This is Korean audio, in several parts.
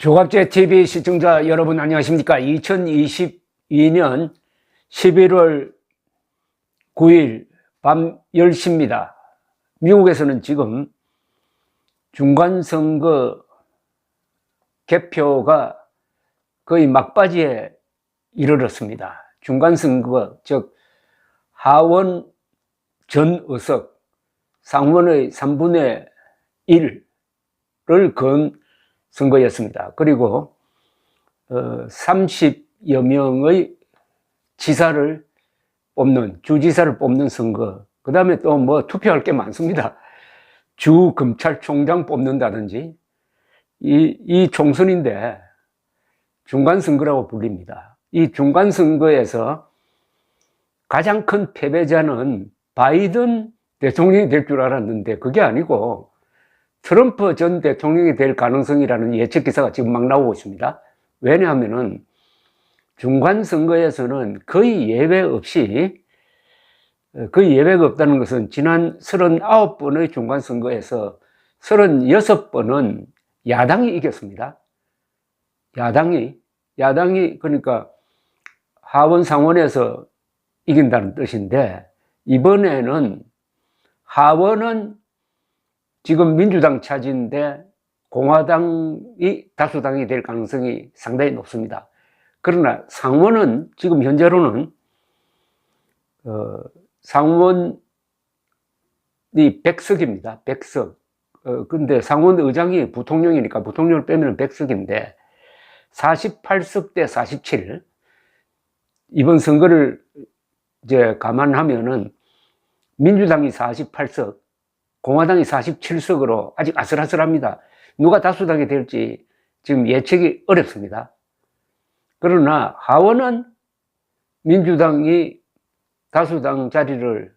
조갑제 TV 시청자 여러분 안녕하십니까? 2022년 11월 9일 밤 10시입니다. 미국에서는 지금 중간선거 개표가 거의 막바지에 이르렀습니다. 중간선거, 즉 하원 전 의석, 상원의 3분의 1을 건 선거였습니다. 그리고 30여 명의 지사를 뽑는, 주지사를 뽑는 선거, 그 다음에 또 뭐 투표할 게 많습니다. 주 검찰총장 뽑는다든지, 이 총선인데 중간선거라고 불립니다. 이 중간선거에서 가장 큰 패배자는 바이든 대통령이 될 줄 알았는데 그게 아니고 트럼프 전 대통령이 될 가능성이라는 예측 기사가 지금 막 나오고 있습니다. 왜냐하면은 중간선거에서는 거의 예외가 없다는 것은 지난 39번의 중간선거에서 36번은 야당이 이겼습니다. 야당이 그러니까 하원 상원에서 이긴다는 뜻인데, 이번에는 하원은 지금 민주당 차지인데 공화당이 다수당이 될 가능성이 상당히 높습니다. 그러나 상원은 지금 현재로는 상원이 100석입니다. 100석. 근데 상원 의장이 부통령이니까 부통령을 빼면 100석인데 48석 대 47. 이번 선거를 이제 감안하면은 민주당이 48석, 공화당이 47석으로 아직 아슬아슬합니다. 누가 다수당이 될지 지금 예측이 어렵습니다. 그러나 하원은 민주당이 다수당 자리를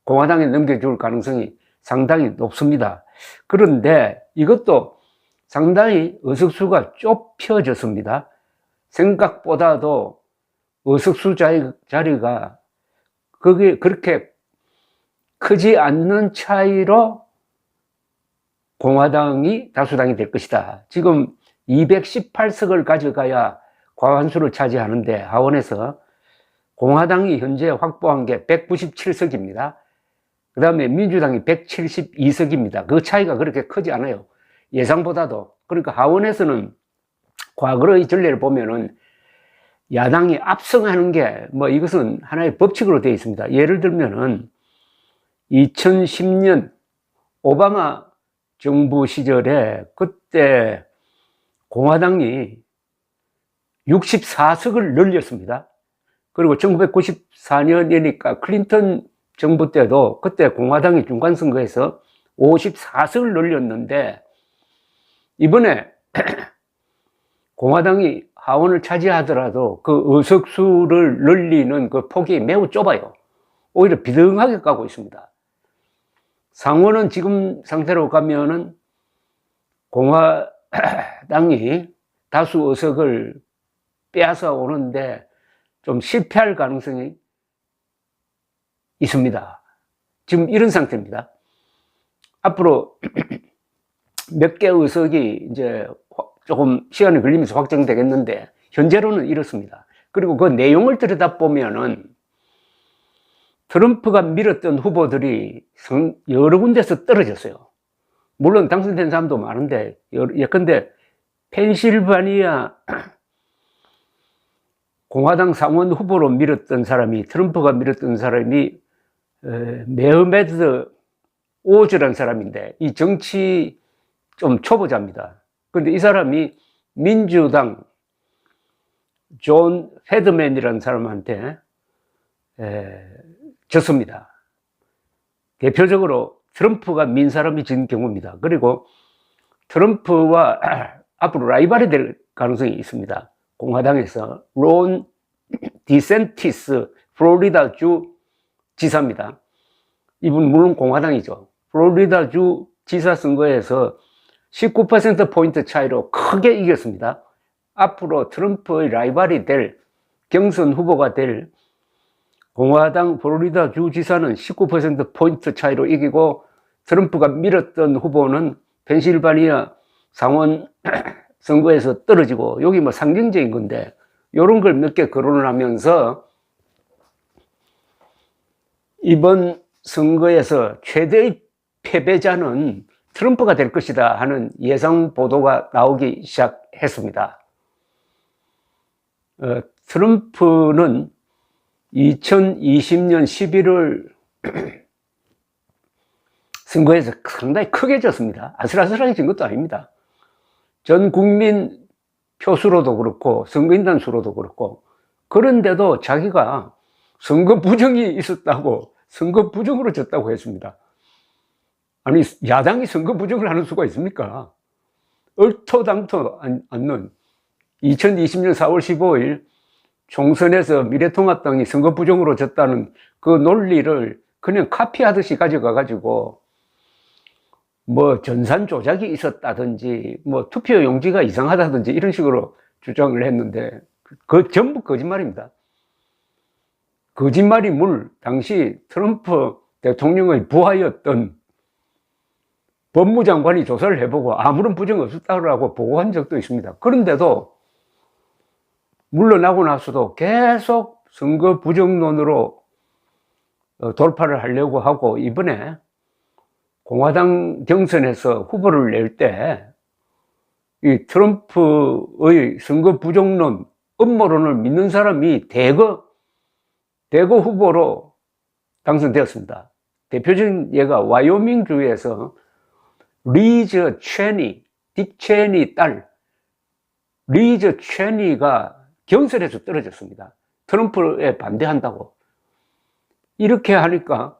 공화당에 넘겨줄 가능성이 상당히 높습니다. 그런데 이것도 상당히 의석수가 좁혀졌습니다. 생각보다도 의석수 자리가 그게 그렇게 크지 않는 차이로 공화당이 다수당이 될 것이다. 지금 218석을 가져가야 과반수를 차지하는데 하원에서 공화당이 현재 확보한 게 197석입니다. 그 다음에 민주당이 172석입니다. 그 차이가 그렇게 크지 않아요. 예상보다도. 그러니까 하원에서는 과거의 전례를 보면은 야당이 압승하는 게 뭐 이것은 하나의 법칙으로 되어 있습니다. 예를 들면은 2010년 오바마 정부 시절에 그때 공화당이 64석을 늘렸습니다. 그리고 1994년이니까 클린턴 정부 때도 그때 공화당이 중간선거에서 54석을 늘렸는데 이번에 공화당이 하원을 차지하더라도 그 의석수를 늘리는 그 폭이 매우 좁아요. 오히려 비등하게 가고 있습니다. 상원은 지금 상태로 가면은 공화당이 다수 의석을 빼앗아 오는데 좀 실패할 가능성이 있습니다. 지금 이런 상태입니다. 앞으로 몇 개 의석이 이제 조금 시간이 걸리면서 확정되겠는데 현재로는 이렇습니다. 그리고 그 내용을 들여다보면은 트럼프가 밀었던 후보들이 여러 군데서 떨어졌어요. 물론 당선된 사람도 많은데, 예컨대 펜실바니아 공화당 상원 후보로 밀었던 사람이, 트럼프가 밀었던 사람이 메어메드 오즈라는 사람인데, 이 정치 좀 초보자입니다. 그런데 이 사람이 민주당 존 페드맨이라는 사람한테 졌습니다. 대표적으로 트럼프가 민 사람이 진 경우입니다. 그리고 트럼프와 앞으로 라이벌이 될 가능성이 있습니다. 공화당에서 론 디센티스 플로리다주 지사입니다. 이분 물론 공화당이죠. 플로리다주 지사 선거에서 19%포인트 차이로 크게 이겼습니다. 앞으로 트럼프의 라이벌이 될 경선 후보가 될 공화당 플로리다 주지사는 19%포인트 차이로 이기고 트럼프가 밀었던 후보는 펜실바니아 상원 선거에서 떨어지고, 여기 뭐 상징적인 건데, 요런 걸 몇 개 거론을 하면서, 이번 선거에서 최대의 패배자는 트럼프가 될 것이다 하는 예상 보도가 나오기 시작했습니다. 트럼프는 2020년 11월 선거에서 상당히 크게 졌습니다. 아슬아슬하게 진 것도 아닙니다. 전 국민 표수로도 그렇고 선거인단 수로도 그렇고, 그런데도 자기가 선거 부정이 있었다고 선거 부정으로 졌다고 했습니다. 아니, 야당이 선거 부정을 하는 수가 있습니까? 얼토당토 않는 2020년 4월 15일 총선에서 미래통합당이 선거 부정으로 졌다는 그 논리를 그냥 카피하듯이 가져가가지고 뭐 전산 조작이 있었다든지 뭐 투표 용지가 이상하다든지 이런 식으로 주장을 했는데, 그 전부 거짓말입니다. 거짓말이 물. 당시 트럼프 대통령의 부하였던 법무장관이 조사를 해보고 아무런 부정 없었다고 보고한 적도 있습니다. 그런데도 물러나고 나서도 계속 선거 부정론으로 돌파를 하려고 하고, 이번에 공화당 경선에서 후보를 낼 때 이 트럼프의 선거 부정론, 음모론을 믿는 사람이 대거 후보로 당선되었습니다. 대표적인 예가 와이오밍주에서 리즈 체니, 딕 체니 딸 리즈 체니가 경선에서 떨어졌습니다. 트럼프에 반대한다고. 이렇게 하니까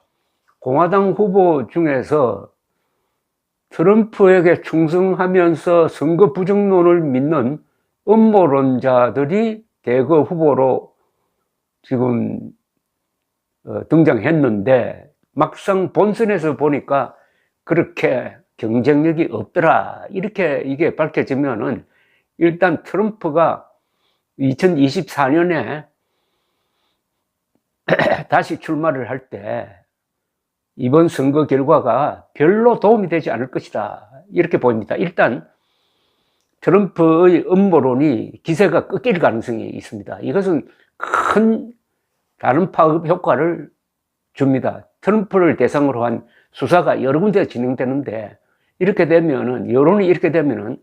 공화당 후보 중에서 트럼프에게 충성하면서 선거 부정론을 믿는 음모론자들이 대거 후보로 지금 등장했는데, 막상 본선에서 보니까 그렇게 경쟁력이 없더라, 이렇게 이게 밝혀지면은, 일단 트럼프가 2024년에 다시 출마를 할 때 이번 선거 결과가 별로 도움이 되지 않을 것이다, 이렇게 보입니다. 일단 트럼프의 음모론이 기세가 꺾일 가능성이 있습니다. 이것은 큰 다른 파급 효과를 줍니다. 트럼프를 대상으로 한 수사가 여러 군데 진행되는데, 이렇게 되면은, 여론이 이렇게 되면은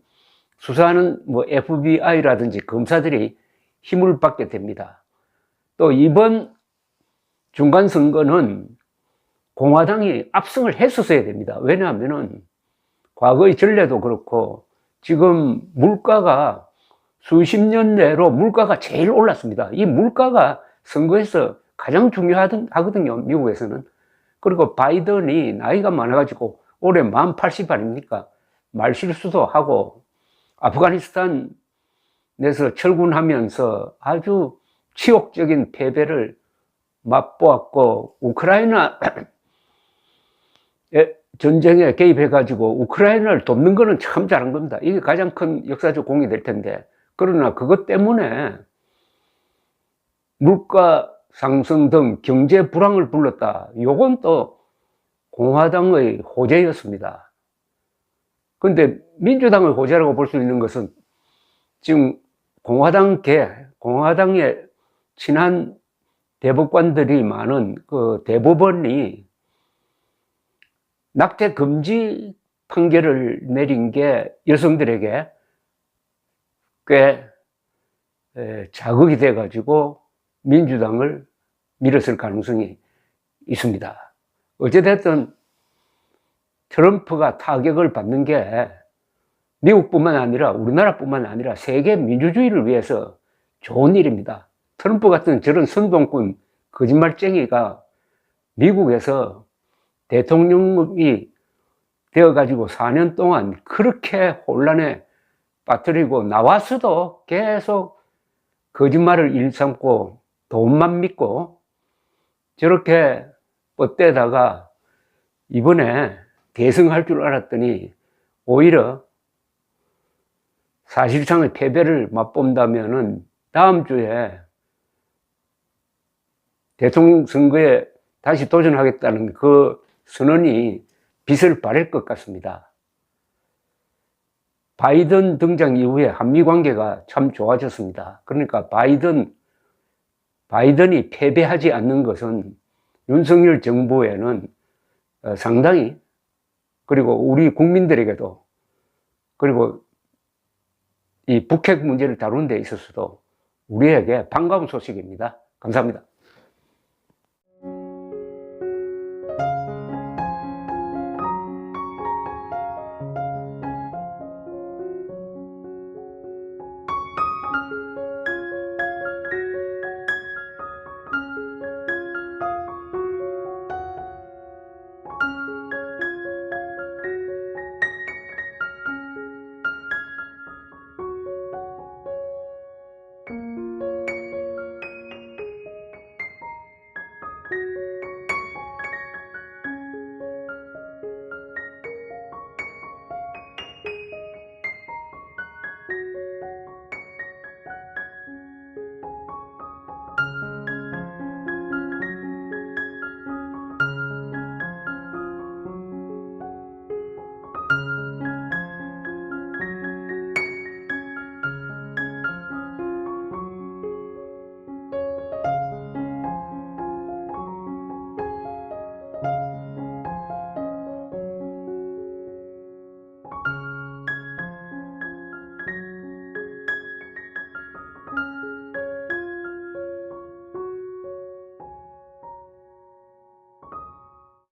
수사하는 뭐 FBI라든지 검사들이 힘을 받게 됩니다. 또 이번 중간 선거는 공화당이 압승을 했었어야 됩니다. 왜냐하면은 과거의 전례도 그렇고 지금 물가가 수십 년 내로 물가가 제일 올랐습니다. 이 물가가 선거에서 가장 중요하거든요, 미국에서는. 그리고 바이든이 나이가 많아가지고 올해 만 80 아닙니까? 말실수도 하고 아프가니스탄에서 철군하면서 아주 치욕적인 패배를 맛보았고, 우크라이나 전쟁에 개입해가지고 우크라이나를 돕는 거는 참 잘한 겁니다. 이게 가장 큰 역사적 공이 될 텐데, 그러나 그것 때문에 물가 상승 등 경제 불황을 불렀다. 요건 또 공화당의 호재였습니다. 근데 민주당의 호재라고 볼 수 있는 것은 지금 공화당의 친한 대법관들이 많은 그 대법원이 낙태 금지 판결을 내린 게 여성들에게 꽤 자극이 돼가지고 민주당을 밀었을 가능성이 있습니다. 어찌됐든 트럼프가 타격을 받는 게 미국뿐만 아니라 우리나라뿐만 아니라 세계 민주주의를 위해서 좋은 일입니다. 트럼프 같은 저런 선동꾼 거짓말쟁이가 미국에서 대통령이 되어가지고 4년 동안 그렇게 혼란에 빠뜨리고 나와서도 계속 거짓말을 일삼고 돈만 믿고 저렇게 뻗대다가 이번에 대승할 줄 알았더니 오히려 사실상의 패배를 맛본다면은 다음 주에 대통령 선거에 다시 도전하겠다는 그 선언이 빛을 발할 것 같습니다. 바이든 등장 이후에 한미 관계가 참 좋아졌습니다. 그러니까 바이든이 패배하지 않는 것은 윤석열 정부에는 상당히, 그리고 우리 국민들에게도, 그리고 이 북핵 문제를 다루는 데 있어서도 우리에게 반가운 소식입니다. 감사합니다.